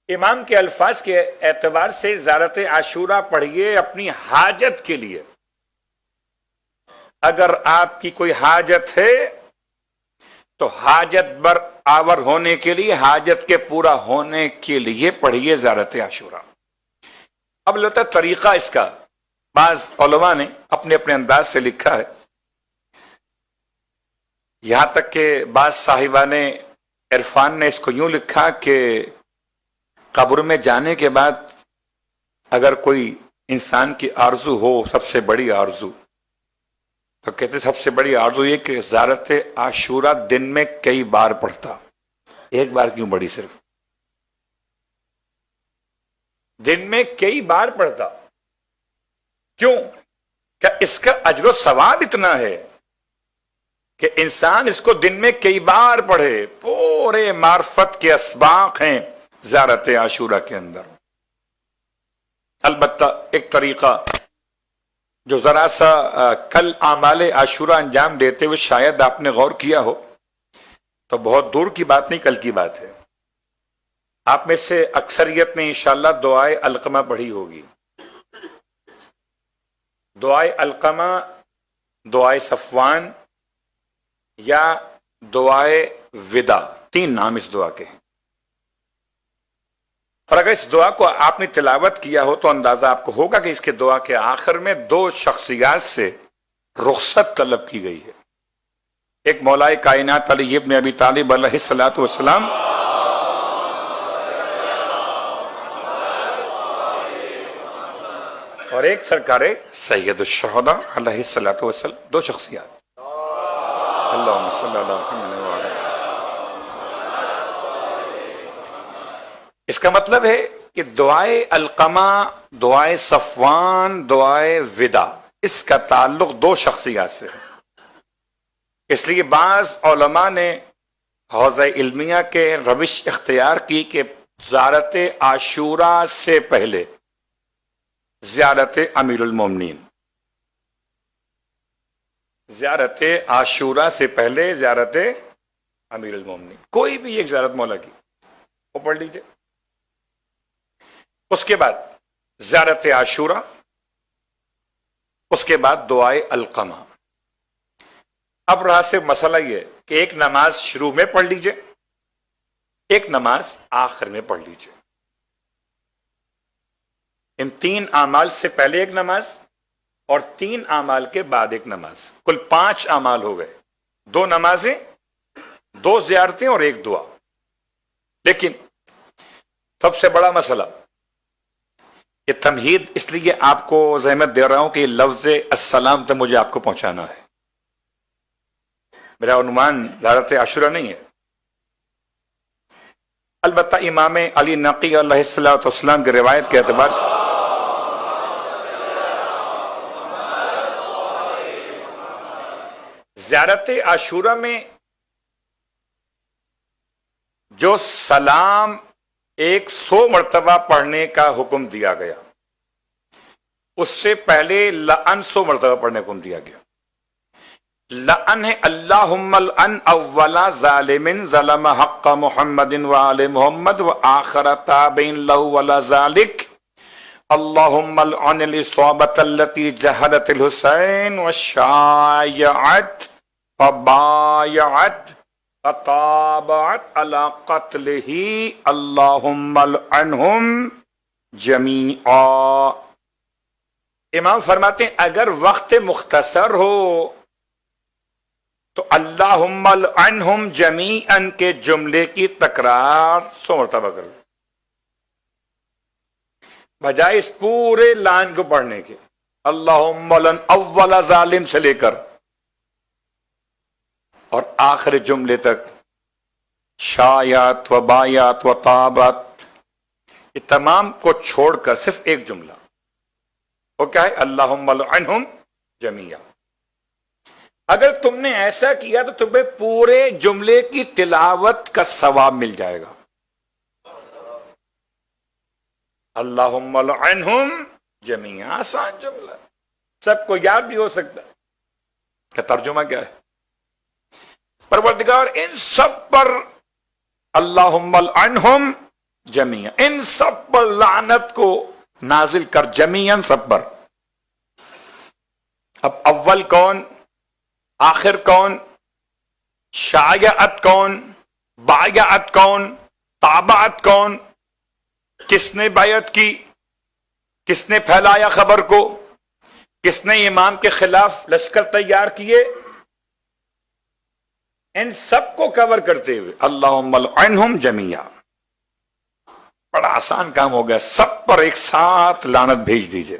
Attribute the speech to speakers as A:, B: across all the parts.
A: امام کے الفاظ کے اعتبار سے زیارت عاشورہ پڑھیے اپنی حاجت کے لیے. اگر آپ کی کوئی حاجت ہے تو حاجت بر آور ہونے کے لیے، حاجت کے پورا ہونے کے لیے پڑھیے زیارت عاشورہ. اب لوٹا طریقہ اس کا بعض علماء نے اپنے اپنے انداز سے لکھا ہے. یہاں تک کہ بعض صاحبان عرفان نے اس کو یوں لکھا کہ قبر میں جانے کے بعد اگر کوئی انسان کی آرزو ہو، سب سے بڑی آرزو، تو کہتے سب سے بڑی آرزو یہ کہ زیارت عاشورہ دن میں کئی بار پڑھتا. ایک بار کیوں پڑھی؟ صرف دن میں کئی بار پڑھتا. کیوں؟ کیا اس کا اجر و ثواب اتنا ہے کہ انسان اس کو دن میں کئی بار پڑھے؟ پورے معرفت کے اسباق ہیں زیارت عاشورہ کے اندر. البتہ ایک طریقہ جو ذرا سا کل اعمال عاشورہ انجام دیتے ہوئے شاید آپ نے غور کیا ہو، تو بہت دور کی بات نہیں، کل کی بات ہے. آپ میں سے اکثریت نے انشاءاللہ دعائے علقمہ پڑھی ہوگی. دعائے علقمہ، دعائے صفوان یا دعائے ودا، تین نام اس دعا کے ہیں. اور اگر اس دعا کو آپ نے تلاوت کیا ہو تو اندازہ آپ کو ہوگا کہ اس کے دعا کے آخر میں دو شخصیات سے رخصت طلب کی گئی ہے. ایک مولائے کائنات علی ابن ابی طالب علیہ الصلوۃ والسلام، اور ایک سرکار سید الشہداء علیہ الصلوۃ والسلام. دو شخصیات. اللہم صلی علی محمد وعلی. اس کا مطلب ہے کہ دعائے علقمہ، دعائے صفوان، دعائے ودا، اس کا تعلق دو شخصیات سے ہے. اس لیے بعض علماء نے حوزہ علمیہ کے روش اختیار کی کہ زیارت عاشورہ سے پہلے زیارت امیر المومنین، زیارت عاشورہ سے پہلے زیارت امیر المومنین، کوئی بھی ایک زیارت مولا کی وہ پڑھ لیجئے. اس کے بعد زیارت عاشورہ، اس کے بعد دعائے علقمہ. اب رہا سے مسئلہ یہ کہ ایک نماز شروع میں پڑھ لیجئے، ایک نماز آخر میں پڑھ لیجئے. ان تین اعمال سے پہلے ایک نماز اور تین اعمال کے بعد ایک نماز، کل 5 اعمال ہو گئے. 2 نمازیں، 2 زیارتیں اور ایک دعا. لیکن سب سے بڑا مسئلہ، یہ تمہید اس لیے آپ کو زحمت دے رہا ہوں کہ یہ لفظ السلام تک مجھے آپ کو پہنچانا ہے. میرا عنوان زیارت عاشورہ نہیں ہے. البتہ امام علی نقی علیہ السلام کی روایت کے اعتبار سے زیارت عاشورہ میں جو سلام 100 مرتبہ پڑھنے کا حکم دیا گیا، اس سے پہلے لعن 100 مرتبہ پڑھنے کا حکم دیا گیا. لعن ہے اللہم لعن اولا ظالم ظلم حق محمد وآل محمد وآخر تابعین لہ ولا ذالک اللہم لعن الإصابة التي جہدت الحسین وشایعت وبایعت وطابعت علی قتلہ اللہم لعنہم جمیعا. امام فرماتے ہیں اگر وقت مختصر ہو تو اللہم لعنہم جمیعاً کے جملے کی تکرار 100 مرتبہ کرو، بجائے اس پورے لائن کو پڑھنے کے. اللہم لعن اول ظالم سے لے کر اور آخر جملے تک شایات و بایات و طابات، یہ تمام کو چھوڑ کر صرف ایک جملہ، وہ کیا ہے؟ اللہم لعنہم جمیعا. اگر تم نے ایسا کیا تو تمہیں پورے جملے کی تلاوت کا ثواب مل جائے گا. اللہم لعنہم جمیعا، آسان جملہ، سب کو یاد بھی ہو سکتا ہے. کہ ترجمہ کیا ہے؟ پروردگار ان سب پر اللہم لعنہم جمیعا، ان سب پر لعنت کو نازل کر، جمیعا سب پر۔ اب اول کون، آخر کون، شایعت کون، بایعت کون، تابعت کون، کس نے بیعت کی، کس نے پھیلایا خبر کو، کس نے امام کے خلاف لشکر تیار کیے، ان سب کو کور کرتے ہوئے اللہم لعنہم جمیعا۔ بڑا آسان کام ہو گیا، سب پر ایک ساتھ لعنت بھیج دیجئے۔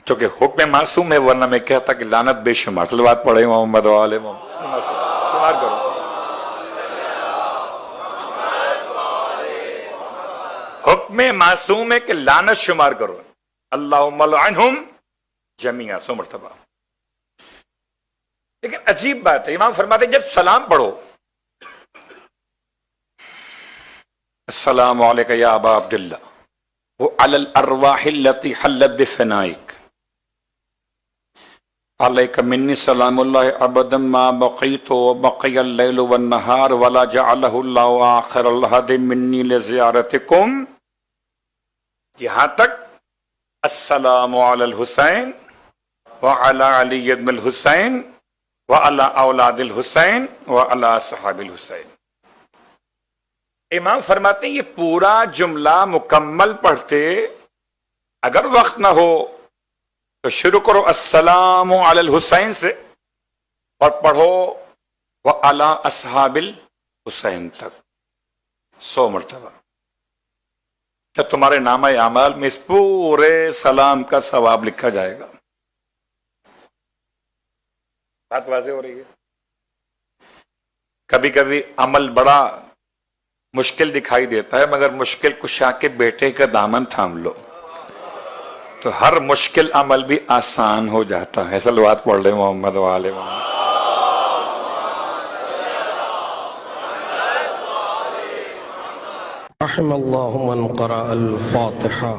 A: چونکہ حکم معصوم ہے، ورنہ میں کہتا کہ لعنت بے شمار۔ صلوات پڑھے محمد و آل محمد، شمار کرو۔ حکم معصوم ہے کہ لعنت شمار کرو، اللہم لعنہم جمیعا 100 مرتبہ۔ لیکن عجیب بات ہے، امام فرماتے ہیں جب سلام پڑھو، السلام علیکہ یا ابا عبداللہ وعلی الارواح التي حلت بفنائک، علیک منی سلام اللہ ابدا ما بقیت وبقی اللیل والنہار ولا جعلہ اللہ آخر الحد منی لزیارتکم، یہاں تک السلام علی الحسین وعلی علی بن الحسین وعلی اولاد الحسین وعلی صحاب الحسین۔ امام فرماتے ہیں یہ پورا جملہ مکمل پڑھتے، اگر وقت نہ ہو تو شروع کرو السلام علی الحسین سے اور پڑھو وعلی اصحاب الحسین تک 100 مرتبہ، تو تمہارے نامہ اعمال میں اس پورے سلام کا ثواب لکھا جائے گا۔ بات واضح ہو رہی ہے؟ کبھی کبھی عمل بڑا مشکل دکھائی دیتا ہے، مگر مشکل کشا کے بیٹے کا دامن تھام لو تو ہر مشکل عمل بھی آسان ہو جاتا ہے۔ صلوات پڑھ لیں محمد و آل محمد۔
B: رحم اللہ من قرأ الفاتحہ۔